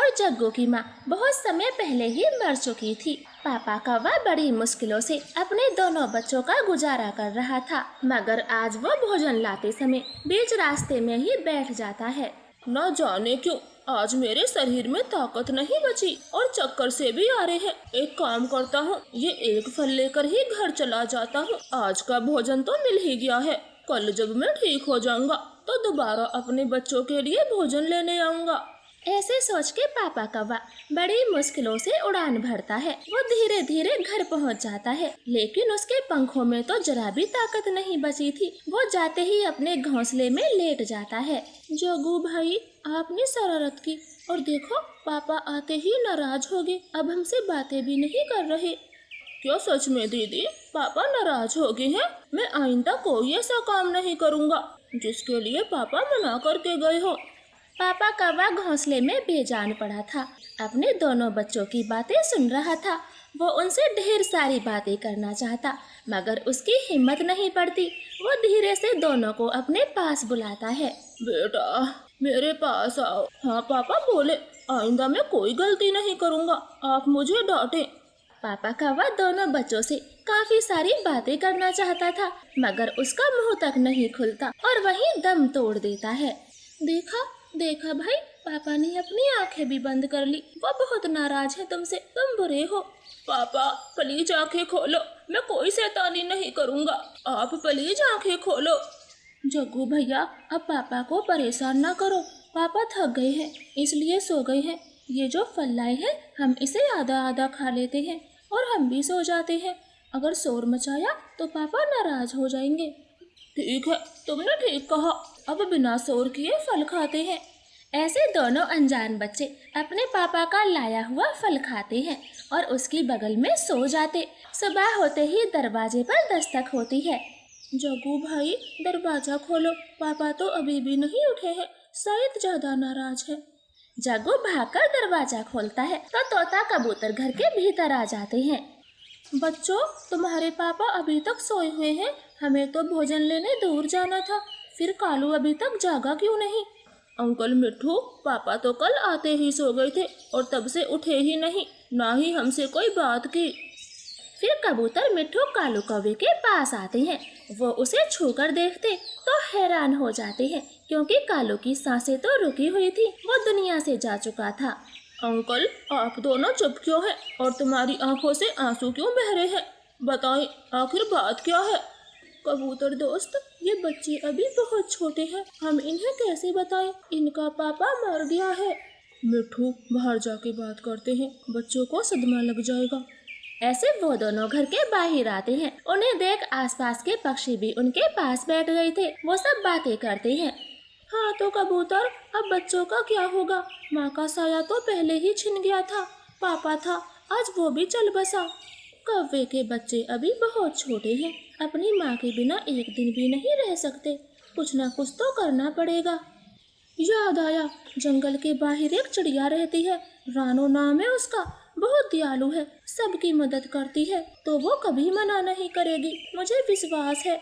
और जग्गू की माँ बहुत समय पहले ही मर चुकी थी। पापा कौवा बड़ी मुश्किलों से अपने दोनों बच्चों का गुजारा कर रहा था, मगर आज वो भोजन लाते समय बीच रास्ते में ही बैठ जाता है। न जाने क्यों आज मेरे शरीर में ताकत नहीं बची और चक्कर से भी आ रहे हैं। एक काम करता हूँ, ये एक फल लेकर ही घर चला जाता हूँ। आज का भोजन तो मिल ही गया है, कल जब मैं ठीक हो जाऊंगा तो दोबारा अपने बच्चों के लिए भोजन लेने आऊंगा। ऐसे सोच के पापा कौवा बड़ी मुश्किलों से उड़ान भरता है। वो धीरे धीरे घर पहुंच जाता है, लेकिन उसके पंखों में तो जरा भी ताकत नहीं बची थी। वो जाते ही अपने घोंसले में लेट जाता है। जग्गू भाई, आपने शरारत की और देखो पापा आते ही नाराज हो गए, अब हमसे बातें भी नहीं कर रहे। क्या सच में दीदी पापा नाराज हो गए हैं? मैं आइंदा कोई ऐसा काम नहीं करूँगा जिसके लिए पापा मना करके गए हो। पापा कौवा घोंसले में बेजान पड़ा था, अपने दोनों बच्चों की बातें सुन रहा था। वो उनसे ढेर सारी बातें करना चाहता, मगर उसकी हिम्मत नहीं पड़ती। वो धीरे से दोनों को अपने पास बुलाता है। बेटा मेरे पास आओ। हाँ पापा बोले, आइंदा मैं कोई गलती नहीं करूँगा, आप मुझे डांटे। पापा कौवा दोनों बच्चों से काफी सारी बातें करना चाहता था, मगर उसका मुंह तक नहीं खुलता और वहीं दम तोड़ देता है। देखा भाई, पापा ने अपनी आंखें भी बंद कर ली। वो बहुत नाराज है तुमसे, तुम बुरे हो। पापा प्लीज आंखें खोलो, मैं कोई शैतानी नहीं करूँगा, आप प्लीज आंखें खोलो। जग्गू भैया, अब पापा को परेशान ना करो। पापा थक गए हैं इसलिए सो गए हैं। ये जो फल लाए हैं हम इसे आधा आधा खा लेते हैं और हम भी सो जाते हैं। अगर शोर मचाया तो पापा नाराज हो जाएंगे। ठीक है, तुमने ठीक कहा, अब बिना शोर किए फल खाते हैं। ऐसे दोनों अनजान बच्चे अपने पापा का लाया हुआ फल खाते हैं और उसकी बगल में सो जाते। सुबह होते ही दरवाजे पर दस्तक होती है। जग्गू भाई दरवाजा खोलो, पापा तो अभी भी नहीं उठे हैं, शायद ज्यादा नाराज है। जग्गू भागकर दरवाजा खोलता है तो तोता कबूतर घर के भीतर आ जाते हैं। बच्चों, तुम्हारे पापा अभी तक सोए हुए हैं, हमें तो भोजन लेने दूर जाना था, फिर कालू अभी तक जागा क्यों नहीं? अंकल मिट्ठू, पापा तो कल आते ही सो गए थे और तब से उठे ही नहीं, ना ही हमसे कोई बात की। फिर कबूतर मिट्ठू कालू कौवे के पास आते हैं। वो उसे छूकर देखते तो हैरान हो जाते हैं, क्योंकि कालू की सांसें तो रुकी हुई थी, वो दुनिया से जा चुका था। अंकल, आप दोनों चुप क्यों हैं और तुम्हारी आंखों से आंसू क्यों बह रहे हैं? बताएं, आखिर बात क्या है? कबूतर दोस्त, ये बच्चे अभी बहुत छोटे हैं, हम इन्हें कैसे बताएं? इनका पापा मर गया है। मिट्ठू, बाहर जाके बात करते हैं, बच्चों को सदमा लग जाएगा। ऐसे वो दोनों घर के बाहर आते हैं। उन्हें देख आसपास के पक्षी भी उनके पास बैठ गए थे। वो सब बातें करते हैं। हाँ तो कबूतर, अब बच्चों का क्या होगा? माँ का साया तो पहले ही छिन गया था, पापा था, आज वो भी चल बसा। कौवे के बच्चे अभी बहुत छोटे हैं, अपनी माँ के बिना एक दिन भी नहीं रह सकते, कुछ ना कुछ तो करना पड़ेगा। याद आया, जंगल के बाहर एक चिड़िया रहती है, रानो नाम है उसका, बहुत दयालु है, सबकी मदद करती है, तो वो कभी मना नहीं करेगी, मुझे विश्वास है।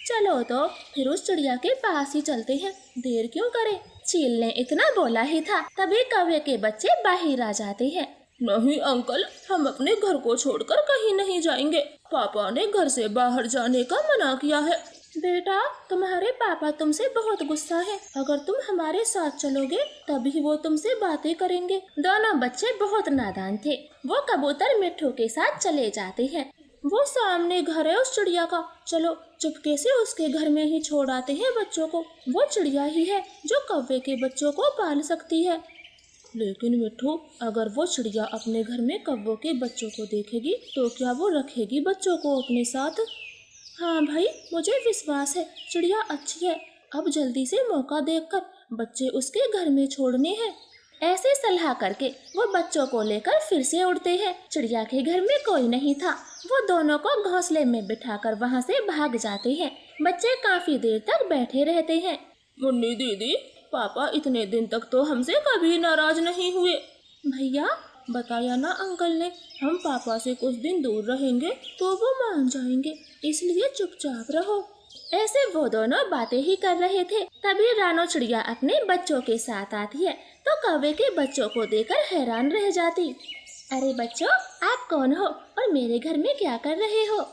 चलो तो फिर उस चिड़िया के पास ही चलते हैं, देर क्यों करें? चील ने इतना बोला ही था, तभी कौवे के बच्चे बाहर आ जाते हैं। नहीं अंकल, हम अपने घर को छोड़कर कहीं नहीं जाएंगे, पापा ने घर से बाहर जाने का मना किया है। बेटा, तुम्हारे पापा तुमसे बहुत गुस्सा है, अगर तुम हमारे साथ चलोगे तभी वो तुमसे बातें करेंगे। दोनों बच्चे बहुत नादान थे। वो कबूतर मिट्ठू के साथ चले जाते हैं। वो सामने घर है उस चिड़िया का, चलो चुपके से उसके घर में ही छोड़ आते हैं बच्चों को, वो चिड़िया ही है जो कौवे के बच्चों को पाल सकती है। लेकिन मिट्ठू, अगर वो चिड़िया अपने घर में कौवों के बच्चों को देखेगी तो क्या वो रखेगी बच्चों को अपने साथ? हाँ भाई, मुझे विश्वास है, चिड़िया अच्छी है, अब जल्दी से मौका देखकर बच्चे उसके घर में छोड़ने हैं। ऐसे सलाह करके वो बच्चों को लेकर फिर से उड़ते हैं। चिड़िया के घर में कोई नहीं था। वो दोनों को घोंसले में बिठाकर वहाँ से भाग जाते हैं। बच्चे काफी देर तक बैठे रहते हैं। मुन्नी दीदी, पापा इतने दिन तक तो हमसे कभी नाराज नहीं हुए। भैया, बताया ना अंकल ने, हम पापा से कुछ दिन दूर रहेंगे तो वो मान जाएंगे, इसलिए चुपचाप रहो। ऐसे वो दोनों बातें ही कर रहे थे, तभी रानो चिड़िया अपने बच्चों के साथ आती है तो कौवे के बच्चों को देखकर हैरान रह जाती। अरे बच्चों, आप कौन हो और मेरे घर में क्या कर रहे हो?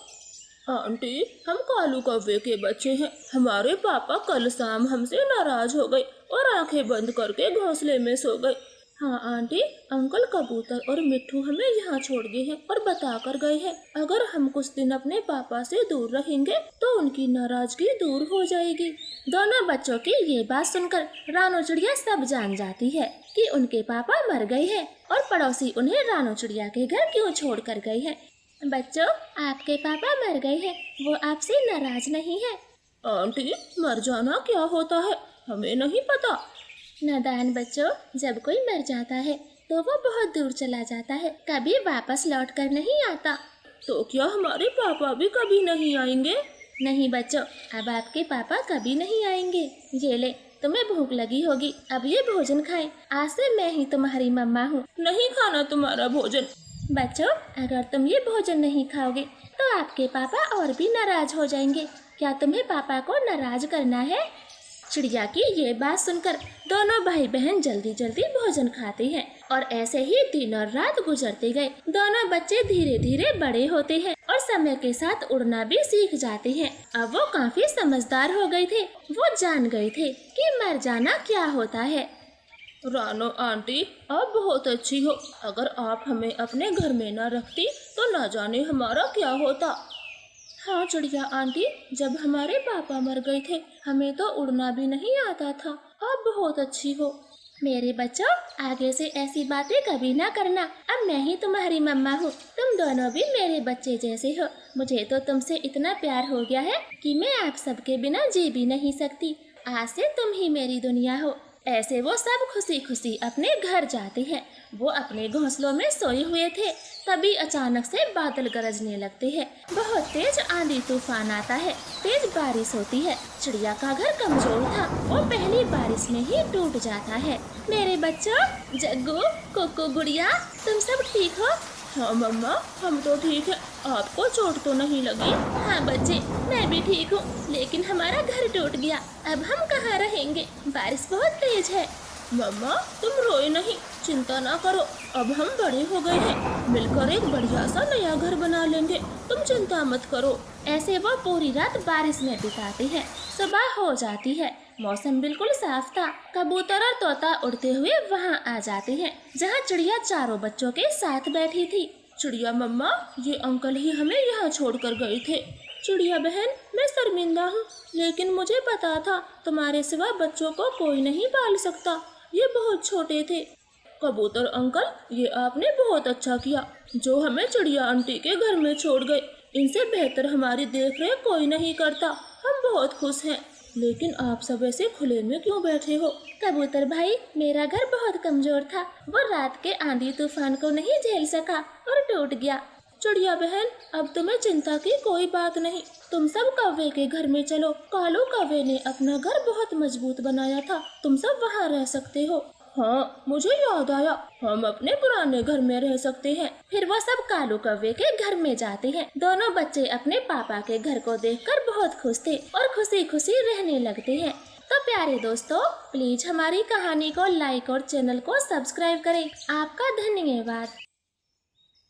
आंटी, हम कालू कौवे के बच्चे हैं। हमारे पापा कल शाम हमसे नाराज हो गए और आंखें बंद करके घोंसले में सो गए। हाँ आंटी, अंकल कबूतर और मिट्ठू हमें यहाँ छोड़ गए हैं और बता कर गए हैं अगर हम कुछ दिन अपने पापा से दूर रहेंगे तो उनकी नाराजगी दूर हो जाएगी। दोनों बच्चों की ये बात सुनकर रानो चिड़िया सब जान जाती है कि उनके पापा मर गए हैं और पड़ोसी उन्हें रानो चिड़िया के घर क्यों छोड़ कर गए हैं। बच्चों, आपके पापा मर गए हैं, वो आपसे नाराज नहीं है। आंटी, मर जाना क्या होता है हमें नहीं पता। नादान बच्चों, जब कोई मर जाता है तो वो बहुत दूर चला जाता है, कभी वापस लौट कर नहीं आता। तो क्या हमारे पापा भी कभी नहीं आएंगे? नहीं बच्चों, अब आपके पापा कभी नहीं आएंगे। ये ले, तुम्हें भूख लगी होगी, अब ये भोजन खाएं। आज से मैं ही तुम्हारी मम्मा हूँ। नहीं खाना तुम्हारा भोजन। बच्चों, अगर तुम ये भोजन नहीं खाओगे तो आपके पापा और भी नाराज हो जाएंगे। क्या तुम्हें पापा को नाराज करना है? चिड़िया की ये बात सुनकर दोनों भाई बहन जल्दी जल्दी भोजन खाते हैं और ऐसे ही दिन और रात गुजरते गए। दोनों बच्चे धीरे धीरे बड़े होते हैं और समय के साथ उड़ना भी सीख जाते हैं। अब वो काफी समझदार हो गए थे। वो जान गए थे कि मर जाना क्या होता है। रानो आंटी, आप बहुत अच्छी हो। अगर आप हमें अपने घर में न रखती तो न जाने हमारा क्या होता। हाँ चिड़िया आंटी, जब हमारे पापा मर गए थे हमें तो उड़ना भी नहीं आता था। आप बहुत अच्छी हो। मेरे बच्चों, आगे से ऐसी बातें कभी ना करना। अब मैं ही तुम्हारी मम्मा हूँ, तुम दोनों भी मेरे बच्चे जैसे हो। मुझे तो तुमसे इतना प्यार हो गया है कि मैं आप सबके बिना जी भी नहीं सकती। आज से तुम ही मेरी दुनिया हो। ऐसे वो सब खुशी खुशी अपने घर जाते हैं। वो अपने घोंसलों में सोए हुए थे, तभी अचानक से बादल गरजने लगते हैं। बहुत तेज आंधी तूफान आता है, तेज बारिश होती है। चिड़िया का घर कमजोर था, वो पहली बारिश में ही टूट जाता है। मेरे बच्चों, जग्गू, कुकू, गुड़िया, तुम सब ठीक हो? हाँ मम्मा, हम तो ठीक है। आपको चोट तो नहीं लगी? हाँ बच्चे, मैं भी ठीक हूँ, लेकिन हमारा घर टूट गया। अब हम कहाँ रहेंगे? बारिश बहुत तेज है। मम्मा, तुम रोए नहीं, चिंता ना करो। अब हम बड़े हो गए हैं, मिलकर एक बढ़िया सा नया घर बना लेंगे। तुम चिंता मत करो। ऐसे वो पूरी रात बारिश में बिताते हैं। सुबह हो जाती है, मौसम बिल्कुल साफ था। कबूतर और तोता उड़ते हुए वहाँ आ जाते हैं जहाँ चिड़िया चारों बच्चों के साथ बैठी थी। चिड़िया मम्मा, ये अंकल ही हमें यहाँ छोड़कर गए थे। चिड़िया बहन, मैं शर्मिंदा हूँ, लेकिन मुझे पता था तुम्हारे सिवा बच्चों को कोई नहीं पाल सकता। ये बहुत छोटे थे। कबूतर अंकल, ये आपने बहुत अच्छा किया जो हमें चिड़िया आंटी के घर में छोड़ गए। इनसे बेहतर हमारी देखरेख कोई नहीं करता। हम बहुत खुश हैं। लेकिन आप सब ऐसे खुले में क्यों बैठे हो? कबूतर भाई, मेरा घर बहुत कमजोर था, वो रात के आंधी तूफान को नहीं झेल सका और टूट गया। चिड़िया बहन, अब तुम्हें चिंता की कोई बात नहीं। तुम सब कौवे के घर में चलो। कालू कौवे ने अपना घर बहुत मजबूत बनाया था, तुम सब वहाँ रह सकते हो। हाँ, मुझे याद आया, हम अपने पुराने घर में रह सकते हैं। फिर वो सब कालू कौवे के घर में जाते हैं। दोनों बच्चे अपने पापा के घर को देखकर बहुत खुश थे और खुशी खुशी रहने लगते हैं। तो प्यारे दोस्तों, प्लीज हमारी कहानी को लाइक और चैनल को सब्सक्राइब करें। आपका धन्यवाद।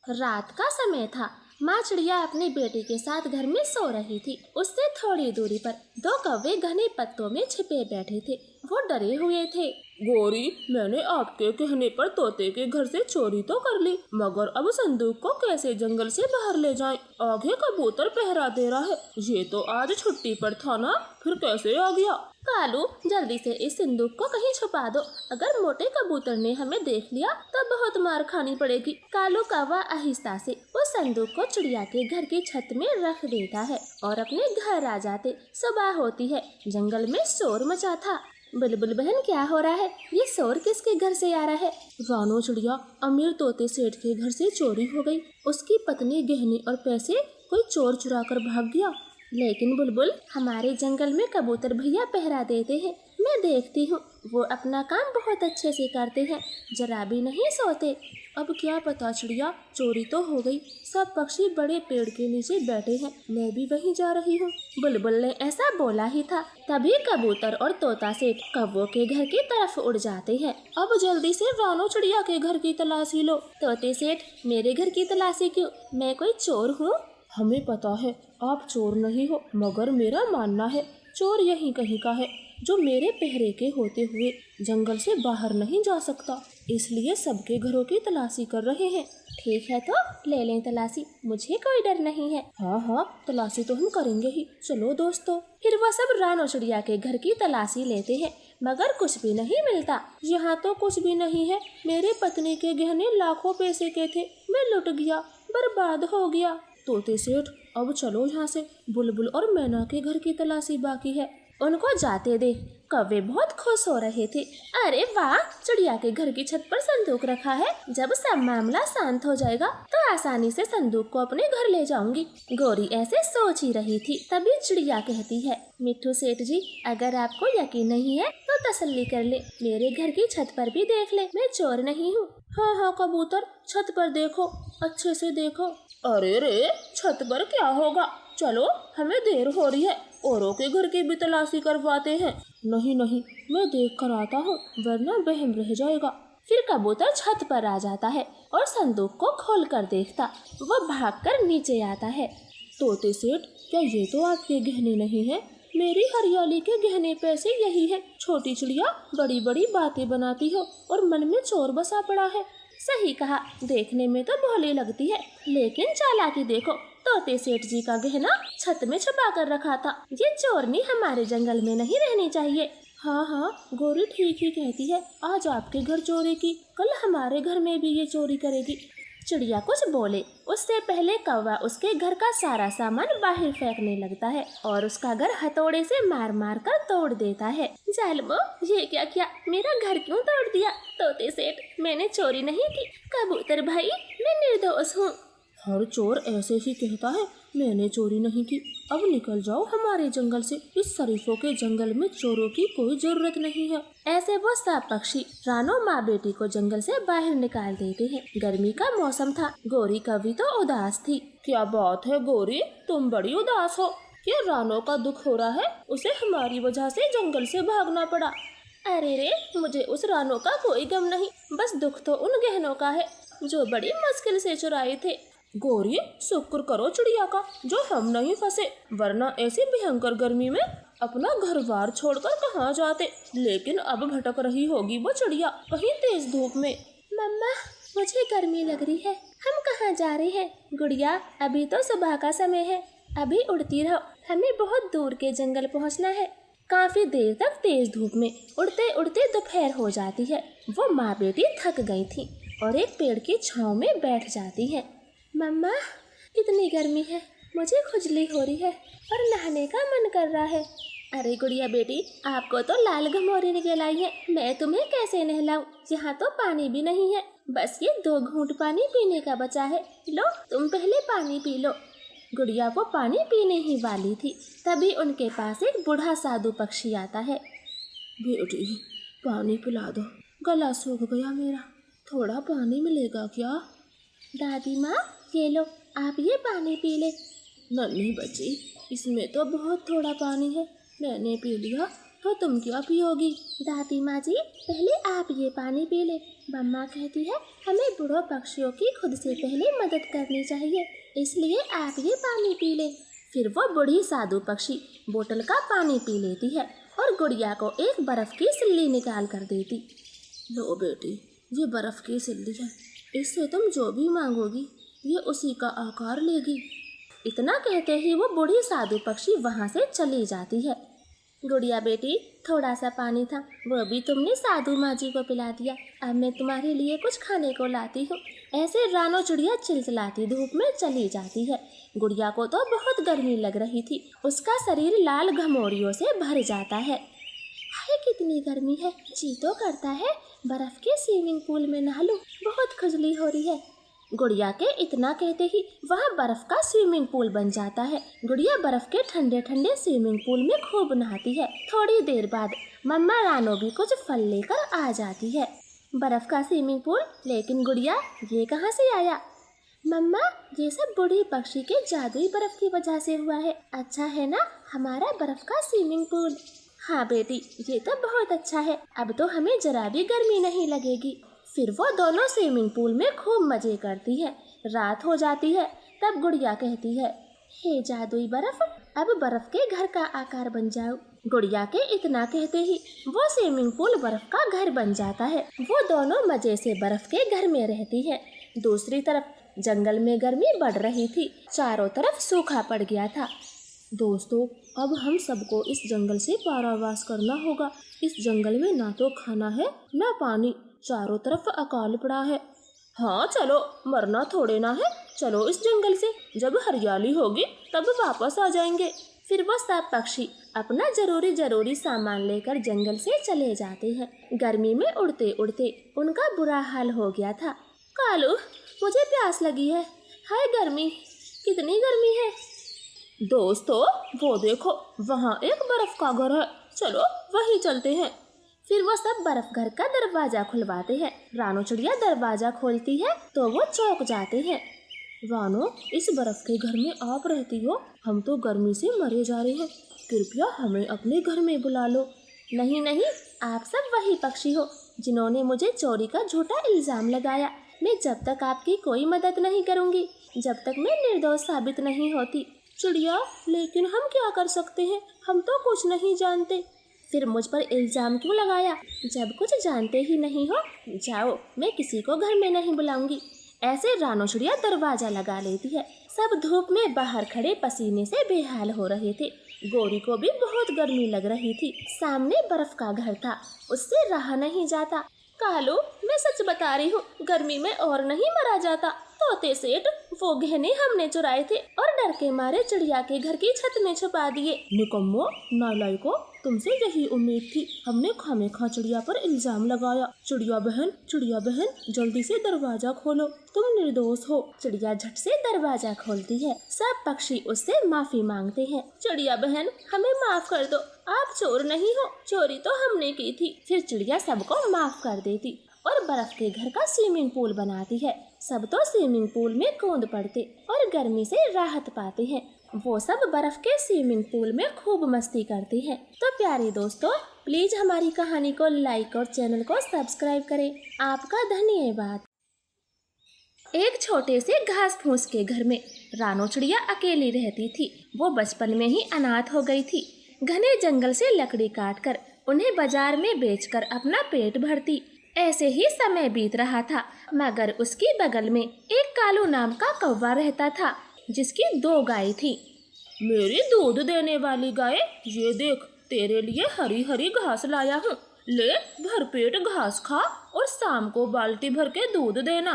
रात का समय था। माँ चिड़िया अपनी बेटी के साथ घर में सो रही थी। उससे थोड़ी दूरी पर दो कौवे घने पत्तों में छिपे बैठे थे। वो डरे हुए थे। गोरी, मैंने आपके कहने पर तोते के घर से चोरी तो कर ली, मगर अब संदूक को कैसे जंगल से बाहर ले जाएं? आगे कबूतर पहरा दे रहा है। ये तो आज छुट्टी पर था ना, फिर कैसे आ गया? कालू, जल्दी से इस संदूक को कहीं छुपा दो। अगर मोटे कबूतर ने हमें देख लिया तो बहुत मार खानी पड़ेगी। कालू कौवा आहिस्ता से उस संदूक को चिड़िया के घर की छत में रख देता है और अपने घर आ जाते। सुबह होती है, जंगल में शोर मचा था। बुलबुल बहन, क्या हो रहा है? ये शोर किसके घर से आ रहा है? रानो चिड़िया, अमीर तोते सेठ के घर से चोरी हो गई। उसकी पत्नी, गहने और पैसे कोई चोर चुरा कर भाग गया। लेकिन बुलबुल, हमारे जंगल में कबूतर भैया पहरा देते हैं। मैं देखती हूँ, वो अपना काम बहुत अच्छे से करते हैं, जरा भी नहीं सोते। अब क्या पता चिड़िया, चोरी तो हो गई। सब पक्षी बड़े पेड़ के नीचे बैठे हैं, मैं भी वहीं जा रही हूँ। बुलबुल ने ऐसा बोला ही था, तभी कबूतर और तोता सेठ कौवों के घर की तरफ उड़ जाते हैं। अब जल्दी से रानो चिड़िया के घर की तलाशी लो। तोते सेठ, मेरे घर की तलाशी क्यों? मैं कोई चोर हूँ? हमें पता है आप चोर नहीं हो, मगर मेरा मानना है चोर यहीं कहीं का है, जो मेरे पहरे के होते हुए जंगल से बाहर नहीं जा सकता, इसलिए सबके घरों की तलाशी कर रहे हैं। ठीक है तो ले लें तलाशी, मुझे कोई डर नहीं है। हाँ हाँ, तलाशी तो हम करेंगे ही, चलो दोस्तों। फिर वह सब रानो चिड़िया के घर की तलाशी लेते हैं, मगर कुछ भी नहीं मिलता। यहाँ तो कुछ भी नहीं है, मेरे पत्नी के गहने लाखों पैसे के थे, मैं लुट गया, बर्बाद हो गया। तोते सेठ, अब चलो यहाँ से, बुलबुल और मैना के घर की तलाशी बाकी है। उनको जाते देख कौवे बहुत खुश हो रहे थे। अरे वाह, चिड़िया के घर की छत पर संदूक रखा है, जब सब मामला शांत हो जाएगा तो आसानी से संदूक को अपने घर ले जाऊंगी। गोरी ऐसे सोच ही रही थी, तभी चिड़िया कहती है, मिट्ठू सेठ जी, अगर आपको यकीन नहीं है तो तसल्ली कर ले, मेरे घर की छत पर भी देख ले, मैं चोर नहीं हूँ। हाँ हाँ कबूतर, छत पर देखो, अच्छे से देखो। अरे रे, छत पर क्या होगा, चलो हमें देर हो रही है, औरों के घर की भी तलाशी करवाते हैं। नहीं नहीं, मैं देख कर आता हूँ, वरना वहम रह जाएगा। फिर कबूतर छत पर आ जाता है और संदूक को खोल कर देखता, वह भागकर नीचे आता है। तोते सेठ, क्या ये तो आपके गहने नहीं है? मेरी हरियाली के गहने पैसे यही है। छोटी चिड़िया, बड़ी बड़ी बातें बनाती हो और मन में चोर बसा पड़ा है। सही कहा, देखने में तो भोली लगती है, लेकिन चालाकी देखो, तोते सेठ जी का गहना छत में छुपा कर रखा था। ये चोरनी हमारे जंगल में नहीं रहनी चाहिए। हाँ हाँ, गोरी ठीक ही कहती है, आज आपके घर चोरी की, कल हमारे घर में भी ये चोरी करेगी। चिड़िया कुछ बोले उससे पहले कौवा उसके घर का सारा सामान बाहर फेंकने लगता है और उसका घर हथौड़े से मार मार कर तोड़ देता है। जालिमो, ये क्या किया, मेरा घर क्यों तोड़ दिया? तोते सेठ, मैंने चोरी नहीं की। कबूतर भाई, मैं निर्दोष हूँ। हर चोर ऐसे ही कहता है, मैंने चोरी नहीं की। अब निकल जाओ हमारे जंगल से, इस शरीफों के जंगल में चोरों की कोई जरूरत नहीं है। ऐसे वो सब पक्षी रानो माँ बेटी को जंगल से बाहर निकाल देते हैं। गर्मी का मौसम था, गोरी कभी तो उदास थी। क्या बात है गोरी, तुम बड़ी उदास हो, क्या रानो का दुख हो रहा है? उसे हमारी वजह से जंगल से भागना पड़ा। अरे रे, मुझे उस रानो का कोई गम नहीं, बस दुख तो उन गहनों का है जो बड़ी मुश्किल से चुराए थे। गोरी, शुक्र करो चिड़िया का जो हम नहीं फंसे, वरना ऐसी भयंकर गर्मी में अपना घर बार छोड़कर कहाँ जाते। लेकिन अब भटक रही होगी वो चिड़िया कहीं तेज धूप में। मम्मा, मुझे गर्मी लग रही है, हम कहाँ जा रहे हैं? गुड़िया, अभी तो सुबह का समय है, अभी उड़ती रहो, हमें बहुत दूर के जंगल पहुँचना है। काफी देर तक तेज धूप में उड़ते उड़ते दोपहर हो जाती है। वो माँ बेटी थक गई थी और एक पेड़ की छांव में बैठ जाती है। मम्मा, कितनी गर्मी है, मुझे खुजली हो रही है और नहाने का मन कर रहा है। अरे गुड़िया बेटी, आपको तो लाल घमौरी निकल आई है, मैं तुम्हें कैसे नहलाऊं? यहाँ तो पानी भी नहीं है, बस ये 2 घूंट पानी पीने का बचा है, लो तुम पहले पानी पी लो। गुड़िया वो पानी पीने ही वाली थी, तभी उनके पास एक बूढ़ा साधु पक्षी आता है। बेटी, पानी पिला दो, गला सूख गया मेरा, थोड़ा पानी मिलेगा क्या? दादी माँ, ये लो, आप ये पानी पी ले। नन्ही बच्ची, इसमें तो बहुत थोड़ा पानी है, मैंने पी लिया तो तुम क्या पियोगी? दादी माँ जी, पहले आप ये पानी पी ले। मम्मा कहती है हमें बूढ़ों पक्षियों की खुद से पहले मदद करनी चाहिए, इसलिए आप ये पानी पी ले। फिर वो बूढ़ी साधु पक्षी बोतल का पानी पी लेती है और गुड़िया को एक बर्फ की सिल्ली निकाल कर देती। लो बेटी, ये बर्फ की सिल्ली है, इससे तुम जो भी मांगोगी ये उसी का आकार लेगी। इतना कहते ही वो बूढ़ी साधु पक्षी वहाँ से चली जाती है। गुड़िया बेटी, थोड़ा सा पानी था, वो भी तुमने साधु माँ जी को पिला दिया, अब मैं तुम्हारे लिए कुछ खाने को लाती हूँ। ऐसे रानो चिड़िया चिलचिलाती धूप में चली जाती है। गुड़िया को तो बहुत गर्मी लग रही थी, उसका शरीर लाल घमौरियों से भर जाता है। हाय, कितनी गर्मी है, जी तो करता है बर्फ के स्विमिंग पूल में नहा लूं, बहुत खुजली हो रही है। गुड़िया के इतना कहते ही वहाँ बर्फ का स्विमिंग पूल बन जाता है। गुड़िया बर्फ के ठंडे ठंडे स्विमिंग पूल में खूब नहाती है। थोड़ी देर बाद मम्मा रानो भी कुछ फल लेकर आ जाती है। बर्फ का स्विमिंग पूल, लेकिन गुड़िया ये कहाँ से आया? मम्मा, ये सब बूढ़ी पक्षी के जादुई बर्फ की वजह से हुआ है। अच्छा है ना हमारा बर्फ का स्विमिंग पूल। हाँ बेटी, ये तो बहुत अच्छा है। अब तो हमें जरा भी गर्मी नहीं लगेगी। फिर वो दोनों स्विमिंग पूल में खूब मजे करती है। रात हो जाती है, तब गुड़िया कहती है, हे जादुई बर्फ, अब बर्फ के घर का आकार बन जाओ। गुड़िया के इतना कहते ही वो स्विमिंग पूल बर्फ का घर बन जाता है। वो दोनों मजे से बर्फ के घर में रहती है। दूसरी तरफ जंगल में गर्मी बढ़ रही थी। चारों तरफ सूखा पड़ गया था। दोस्तों, अब हम सबको इस जंगल से पारावास करना होगा। इस जंगल में ना तो खाना है ना पानी, चारों तरफ अकाल पड़ा है। हाँ चलो, मरना थोड़े ना है। चलो इस जंगल से, जब हरियाली होगी तब वापस आ जाएंगे। फिर वो सब पक्षी अपना जरूरी सामान लेकर जंगल से चले जाते हैं। गर्मी में उड़ते उड़ते उनका बुरा हाल हो गया था। कालू, मुझे प्यास लगी है। हाय गर्मी, कितनी गर्मी है। दोस्तों, वो देखो, वहाँ एक बर्फ का घर है। चलो वहीं चलते हैं। फिर वो सब बर्फ घर का दरवाजा खुलवाते हैं। रानो चिड़िया दरवाजा खोलती है तो वो चौंक जाते हैं। रानो, इस बर्फ के घर में आप रहती हो? हम तो गर्मी से मरे जा रहे हैं। कृपया हमें अपने घर में बुला लो। नहीं नहीं, आप सब वही पक्षी हो जिन्होंने मुझे चोरी का झूठा इल्जाम लगाया। मैं जब तक आपकी कोई मदद नहीं करूँगी, जब तक मैं निर्दोष साबित नहीं होती। चिड़िया, लेकिन हम क्या कर सकते हैं? हम तो कुछ नहीं जानते। फिर मुझ पर इल्जाम क्यों लगाया? जब कुछ जानते ही नहीं हो, जाओ, मैं किसी को घर में नहीं बुलाऊंगी। ऐसे रानो चिड़िया दरवाजा लगा लेती है। सब धूप में बाहर खड़े पसीने से बेहाल हो रहे थे। गोरी को भी बहुत गर्मी लग रही थी। सामने बर्फ का घर था, उससे रहा नहीं जाता। कालू, मैं सच बता रही हूँ, गर्मी में और नहीं मरा जाता। तोते सेठ, वो गहने हमने चुराए थे और डर के मारे चिड़िया के घर की छत में छुपा दिए। निकम्मो, नालायको, तुमसे यही उम्मीद थी। हमने खामेखा चिड़िया पर इल्जाम लगाया। चिड़िया बहन, जल्दी से दरवाजा खोलो, तुम निर्दोष हो। चिड़िया झट से दरवाजा खोलती है। सब पक्षी उससे माफी मांगते हैं। चिड़िया बहन, हमें माफ कर दो, आप चोर नहीं हो, चोरी तो हमने की थी। फिर चिड़िया सबको माफ कर देती और बर्फ के घर का स्विमिंग पूल बनाती है। सब तो स्विमिंग पूल में कूद पड़ते और गर्मी से राहत पाते हैं। वो सब बर्फ के स्विमिंग पूल में खूब मस्ती करते हैं। तो प्यारे दोस्तों, प्लीज हमारी कहानी को लाइक और चैनल को सब्सक्राइब करें। आपका धन्यवाद। एक छोटे से घास फूस के घर में रानो चिड़िया अकेली रहती थी। वो बचपन में ही अनाथ हो गई थी। घने जंगल से लकड़ी काटकर उन्हें बाजार में बेचकर अपना पेट भरती। ऐसे ही समय बीत रहा था, मगर उसकी बगल में एक कालू नाम का कौवा रहता था, जिसकी 2 गाय थी। मेरी दूध देने वाली गाय, ये देख, तेरे लिए हरी हरी घास लाया हूँ। ले, भरपेट घास खा और शाम को बाल्टी भर के दूध देना।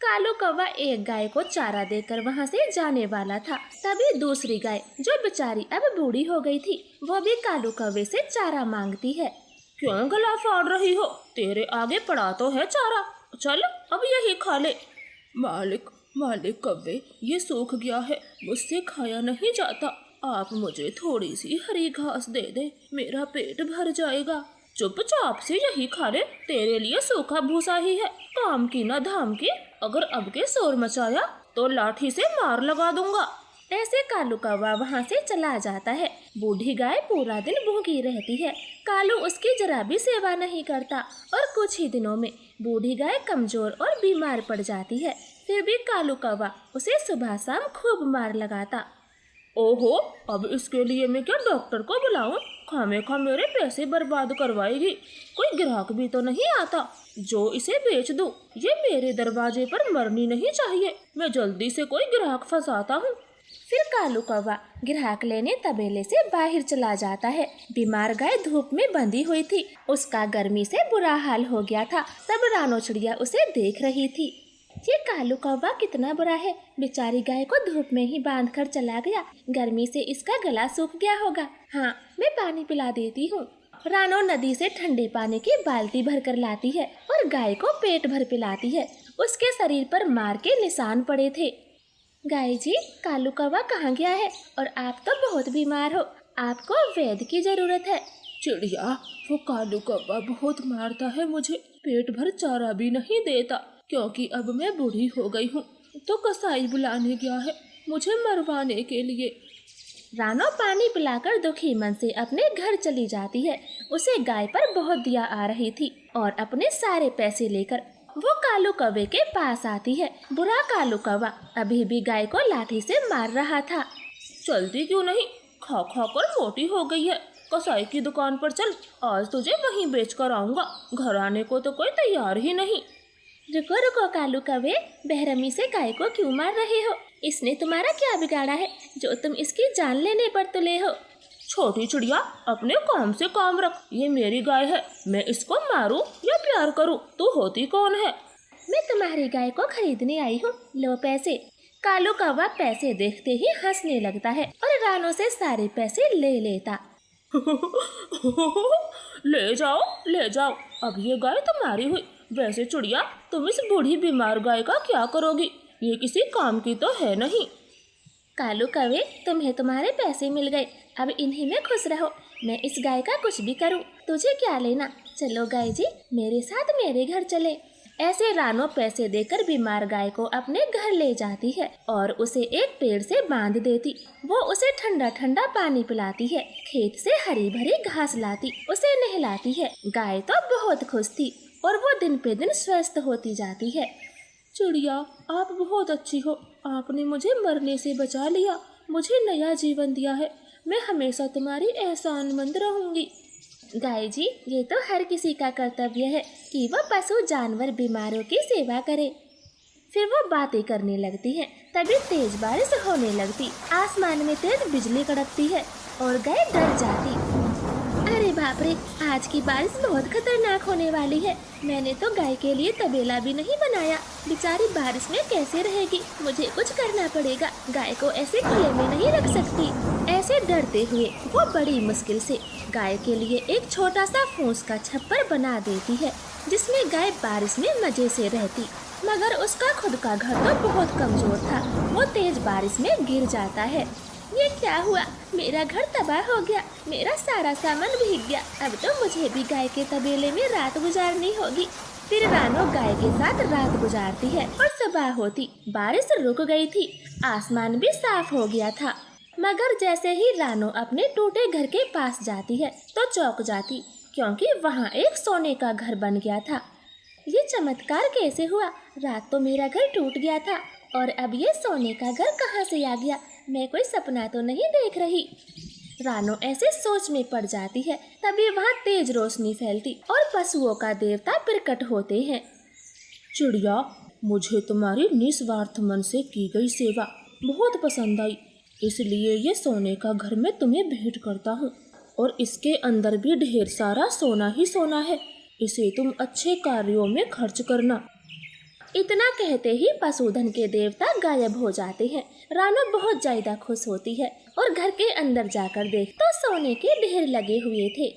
कालू कौवा एक गाय को चारा देकर वहाँ से जाने वाला था। तभी दूसरी गाय, जो बेचारी अब बूढ़ी हो गई थी, वो भी कालू कौवे से चारा मांगती है। क्यों गला फाड़ रही हो? तेरे आगे पड़ा तो है चारा, चल अब यही खा ले। मालिक कौवे, ये सूख गया है, मुझसे खाया नहीं जाता। आप मुझे थोड़ी सी हरी घास दे दे, मेरा पेट भर जाएगा। चुपचाप से यही खा ले, तेरे लिए सूखा भूसा ही है। काम की ना धाम की, अगर अब के शोर मचाया तो लाठी से मार लगा दूंगा। ऐसे कालू कौवा वहाँ से चला जाता है। बूढ़ी गाय पूरा दिन भूखी रहती है। कालू उसकी जरा भी सेवा नहीं करता और कुछ ही दिनों में बूढ़ी गाय कमजोर और बीमार पड़ जाती है। फिर भी कालू कौवा उसे सुबह शाम खूब मार लगाता। ओहो, अब इसके लिए मैं क्या डॉक्टर को बुलाऊं? खामेखा मेरे पैसे बर्बाद करवाएगी। कोई ग्राहक भी तो नहीं आता जो इसे बेच दूं। ये मेरे दरवाजे पर मरनी नहीं चाहिए। मैं जल्दी से कोई ग्राहक फंसाता हूँ। फिर कालू कौवा ग्राहक लेने तबेले से बाहर चला जाता है। बीमार गाय धूप में बंधी हुई थी, उसका गर्मी से बुरा हाल हो गया था। तब रानो चिड़िया उसे देख रही थी। ये कालू कौवा कितना बुरा है, बेचारी गाय को धूप में ही बांध कर चला गया। गर्मी से इसका गला सूख गया होगा। हाँ, मैं पानी पिला देती हूँ। रानो नदी से ठंडे पानी की बाल्टी भर कर लाती है और गाय को पेट भर पिलाती है। उसके शरीर पर मार के निशान पड़े थे। गाय जी, कालू कौवा कहाँ गया है? और आप तो बहुत बीमार हो, आपको वैद्य की जरूरत है। चिड़िया, वो कालू कौवा बहुत मारता है मुझे, पेट भर चारा भी नहीं देता, क्योंकि अब मैं बूढ़ी हो गई हूँ। तो कसाई बुलाने गया है मुझे मरवाने के लिए। रानो पानी पिलाकर दुखी मन से अपने घर चली जाती है। उसे गाय पर बहुत दया आ रही थी और अपने सारे पैसे लेकर वो कालू कौवे के पास आती है। बुरा कालू कौवा अभी भी गाय को लाठी से मार रहा था। चलती क्यों नहीं, खा खा कर मोटी हो गई है। कसाई की दुकान पर चल, आज तुझे वहीं बेच कर आऊंगा। घर आने को तो कोई तैयार ही नहीं। रुको रुको कालू कौवे, बेरहमी से गाय को क्यों मार रहे हो? इसने तुम्हारा क्या बिगाड़ा है जो तुम इसकी जान लेने पर तुले हो? छोटी चिड़िया, अपने काम से काम रख। ये मेरी गाय है, मैं इसको मारूं या प्यार करूं? तू होती कौन है? मैं तुम्हारी गाय को खरीदने आई हूँ, लो पैसे। कालू कौवा पैसे देखते ही हंसने लगता है और रानो से सारे पैसे ले लेता। ले जाओ ले जाओ, अब ये गाय तुम्हारी हुई। वैसे चिड़िया, तुम इस बूढ़ी बीमार गाय का क्या करोगी? ये किसी काम की तो है नहीं। कालू कौवे, तुम्हें तुम्हारे पैसे मिल गए, अब इन्हीं में खुश रहो। मैं इस गाय का कुछ भी करूं, तुझे क्या लेना? चलो गाय जी, मेरे साथ मेरे घर चले। ऐसे रानो पैसे देकर बीमार गाय को अपने घर ले जाती है और उसे एक पेड़ से बांध देती। वो उसे ठंडा ठंडा पानी पिलाती है, खेत से हरी भरी घास लाती, उसे नहलाती है। गाय तो बहुत खुश थी और वो दिन पे दिन स्वस्थ होती जाती है। चिड़िया, आप बहुत अच्छी हो। आपने मुझे मरने से बचा लिया, मुझे नया जीवन दिया है। मैं हमेशा तुम्हारी एहसानमंद रहूंगी। गाय जी, ये तो हर किसी का कर्तव्य है कि वह पशु जानवर बीमारों की सेवा करे। फिर वो बातें करने लगती हैं। तभी तेज बारिश होने लगती, आसमान में तेज बिजली कड़कती है और गाय डर जाती। अरे बाप रे, आज की बारिश बहुत खतरनाक होने वाली है। मैंने तो गाय के लिए तबेला भी नहीं बनाया, बेचारी बारिश में कैसे रहेगी? मुझे कुछ करना पड़ेगा, गाय को ऐसे खुले में नहीं रख सकती। ऐसे डरते हुए वो बड़ी मुश्किल से गाय के लिए एक छोटा सा फूस का छप्पर बना देती है, जिसमें गाय बारिश में मजे से रहती। मगर उसका खुद का घर तो बहुत कमजोर था, वो तेज बारिश में गिर जाता है। ये क्या हुआ? मेरा घर तबाह हो गया, मेरा सारा सामान भीग गया। अब तो मुझे भी गाय के तबेले में रात गुजारनी होगी। फिर रानो गाय के साथ रात गुजारती है और सुबह होती बारिश रुक गई थी, आसमान भी साफ हो गया था। मगर जैसे ही रानो अपने टूटे घर के पास जाती है तो चौंक जाती, क्योंकि वहाँ एक सोने का घर बन गया था। ये चमत्कार कैसे हुआ? रात तो मेरा घर टूट गया था और अब ये सोने का घर कहाँ से आ गया? मैं कोई सपना तो नहीं देख रही। रानो ऐसे सोच में पड़ जाती है। तभी वहाँ तेज रोशनी फैलती और पशुओं का देवता प्रकट होते हैं। चिड़िया, मुझे तुम्हारी निस्वार्थ मन से की गई सेवा बहुत पसंद आई, इसलिए ये सोने का घर मैं तुम्हें भेंट करता हूँ। और इसके अंदर भी ढेर सारा सोना ही सोना है, इसे तुम अच्छे कार्यों में खर्च करना। इतना कहते ही पशुधन के देवता गायब हो जाते हैं। रानो बहुत ज्यादा खुश होती है और घर के अंदर जाकर देख तो सोने के ढेर लगे हुए थे।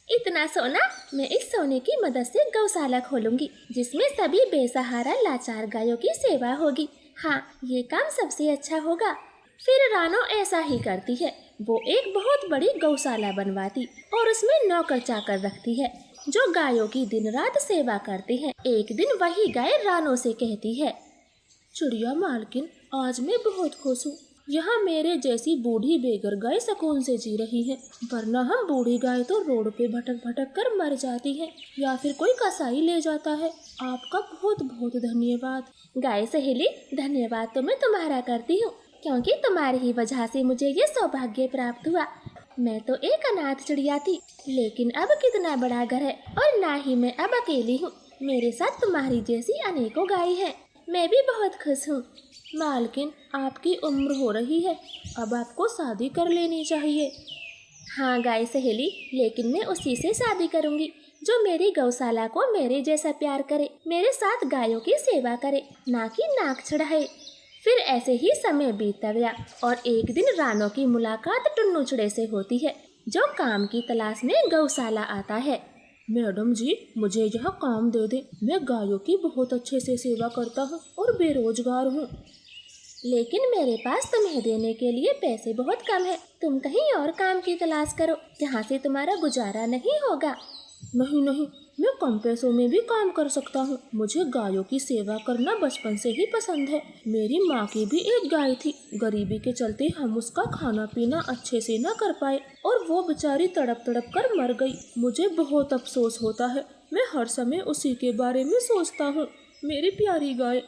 इतना सोना, मैं इस सोने की मदद से गौशाला खोलूंगी, जिसमें सभी बेसहारा लाचार गायों की सेवा होगी। हाँ, ये काम सबसे अच्छा होगा। फिर रानो ऐसा ही करती है। वो एक बहुत बड़ी गौशाला बनवाती और उसमें नौकर चाकर रखती है, जो गायों की दिन रात सेवा करते हैं। एक दिन वही गाय रानो से कहती है, चिड़िया मालकिन, आज मैं बहुत खुश हूँ। यहाँ मेरे जैसी बूढ़ी बेघर गाय सुकून से जी रही है, वरना हम बूढ़ी गाय तो रोड पे भटक भटक कर मर जाती है या फिर कोई कसाई ले जाता है। आपका बहुत बहुत धन्यवाद। गाय सहेली, धन्यवाद तो मैं तुम्हारा करती हूँ, क्योंकि तुम्हारी ही वजह से मुझे ये सौभाग्य प्राप्त हुआ। मैं तो एक अनाथ चिड़िया थी, लेकिन अब कितना बड़ा घर है और ना ही मैं अब अकेली हूँ। मेरे साथ तुम्हारी जैसी अनेकों गाय हैं। मैं भी बहुत खुश हूँ। मालकिन, आपकी उम्र हो रही है, अब आपको शादी कर लेनी चाहिए। हाँ गाय सहेली, लेकिन मैं उसी से शादी करूँगी जो मेरी गौशाला को मेरे जैसा प्यार करे, मेरे साथ गायों की सेवा करे, ना कि नाक चढ़ाए। फिर ऐसे ही समय बीतता गया और एक दिन रानो की मुलाकात टुन्नू चिड़े से होती है, जो काम की तलाश में गौशाला आता है। मैडम जी, मुझे यह काम दे दें, मैं गायों की बहुत अच्छे से सेवा करता हूँ और बेरोजगार हूँ। लेकिन मेरे पास तुम्हें देने के लिए पैसे बहुत कम है। तुम कहीं और काम की तलाश करो, जहाँ से तुम्हारा गुजारा नहीं होगा। नहीं नहीं, मैं कम पैसों में भी काम कर सकता हूँ। मुझे गायों की सेवा करना बचपन से ही पसंद है। मेरी माँ की भी एक गाय थी। गरीबी के चलते हम उसका खाना पीना अच्छे से न कर पाए और वो बेचारी तड़प तड़प कर मर गई। मुझे बहुत अफसोस होता है। मैं हर समय उसी के बारे में सोचता हूँ। मेरी प्यारी गाय।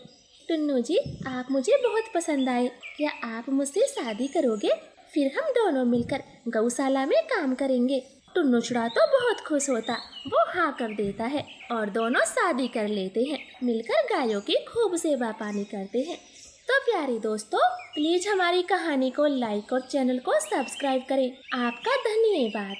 टुन्नू जी, आप मुझे बहुत पसंद आए। क्या आप मुझसे शादी करोगे? फिर हम दोनों मिलकर गौशाला में काम करेंगे। टुन्नू छुड़ा तो बहुत खुश होता, वो हाँ कर देता है और दोनों शादी कर लेते हैं। मिलकर गायों की खूब सेवा पानी करते हैं। तो प्यारे दोस्तों, प्लीज हमारी कहानी को लाइक और चैनल को सब्सक्राइब करें। आपका धन्यवाद।